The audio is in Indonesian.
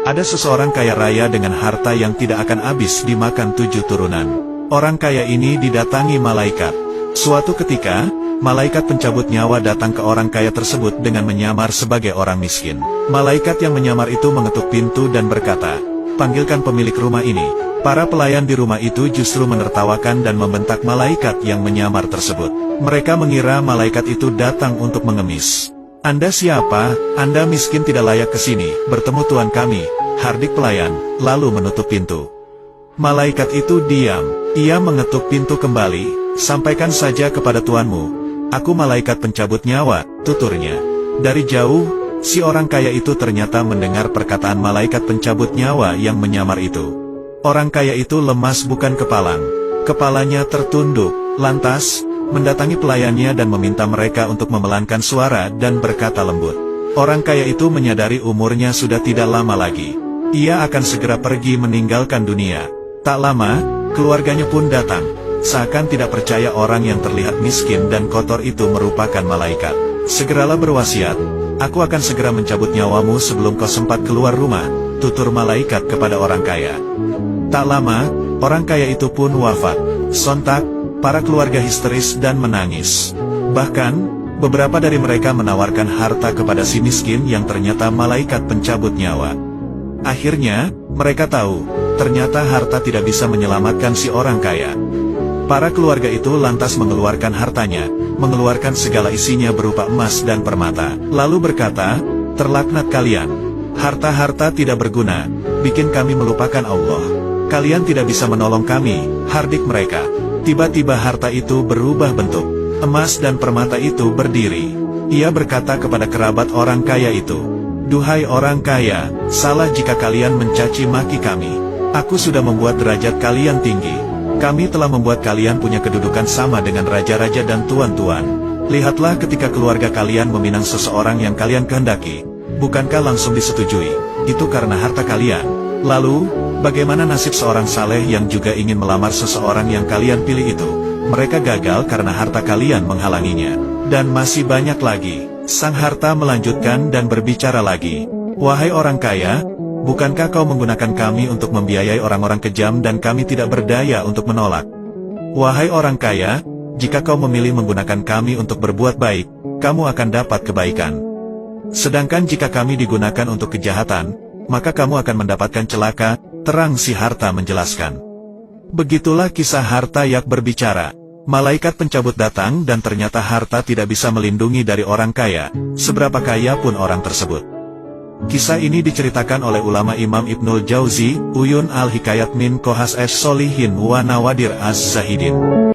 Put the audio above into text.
Ada seseorang kaya raya dengan harta yang tidak akan habis dimakan 7 turunan. Orang kaya ini didatangi malaikat. Suatu ketika, malaikat pencabut nyawa datang ke orang kaya tersebut dengan menyamar sebagai orang miskin. Malaikat yang menyamar itu mengetuk pintu dan berkata, "Panggilkan pemilik rumah ini." Para pelayan di rumah itu justru menertawakan dan membentak malaikat yang menyamar tersebut. Mereka mengira malaikat itu datang untuk mengemis. "Anda siapa? Anda miskin tidak layak ke sini bertemu Tuhan kami," hardik pelayan, lalu menutup pintu. Malaikat itu diam. Ia mengetuk pintu kembali. "Sampaikan saja kepada tuanmu, aku malaikat pencabut nyawa," tuturnya. Dari jauh, si orang kaya itu ternyata mendengar perkataan malaikat pencabut nyawa yang menyamar itu. Orang kaya itu lemas bukan kepalang. Kepalanya tertunduk, lantas mendatangi pelayannya dan meminta mereka untuk memelankan suara dan berkata lembut. Orang kaya itu menyadari umurnya sudah tidak lama lagi. Ia akan segera pergi meninggalkan dunia. Tak lama, keluarganya pun datang. Seakan tidak percaya orang yang terlihat miskin dan kotor itu merupakan malaikat. "Segeralah berwasiat, aku akan segera mencabut nyawamu sebelum kau sempat keluar rumah," tutur malaikat kepada orang kaya. Tak lama, orang kaya itu pun wafat. Sontak, para keluarga histeris dan menangis. Bahkan, beberapa dari mereka menawarkan harta kepada si miskin yang ternyata malaikat pencabut nyawa. Akhirnya, mereka tahu, ternyata harta tidak bisa menyelamatkan si orang kaya. Para keluarga itu lantas mengeluarkan hartanya, mengeluarkan segala isinya berupa emas dan permata, lalu berkata, "Terlaknat kalian. Harta-harta tidak berguna, bikin kami melupakan Allah. Kalian tidak bisa menolong kami," hardik mereka. Tiba-tiba harta itu berubah bentuk. Emas dan permata itu berdiri. Ia berkata kepada kerabat orang kaya itu, "Duhai orang kaya, salah jika kalian mencaci maki kami. Aku sudah membuat derajat kalian tinggi. Kami telah membuat kalian punya kedudukan sama dengan raja-raja dan tuan-tuan. Lihatlah ketika keluarga kalian meminang seseorang yang kalian kehendaki, bukankah langsung disetujui? Itu karena harta kalian. Lalu, bagaimana nasib seorang saleh yang juga ingin melamar seseorang yang kalian pilih itu? Mereka gagal karena harta kalian menghalanginya. Dan masih banyak lagi." Sang harta melanjutkan dan berbicara lagi, "Wahai orang kaya, bukankah kau menggunakan kami untuk membiayai orang-orang kejam dan kami tidak berdaya untuk menolak? Wahai orang kaya, jika kau memilih menggunakan kami untuk berbuat baik, kamu akan dapat kebaikan. Sedangkan jika kami digunakan untuk kejahatan, maka kamu akan mendapatkan celaka," terang si harta menjelaskan. Begitulah kisah harta yang berbicara. Malaikat pencabut datang dan ternyata harta tidak bisa melindungi dari orang kaya, seberapa kaya pun orang tersebut. Kisah ini diceritakan oleh ulama Imam Ibnul Jauzi, Uyun al-Hikayat min Kohas es Solihin wa Nawadir az-Zahidin.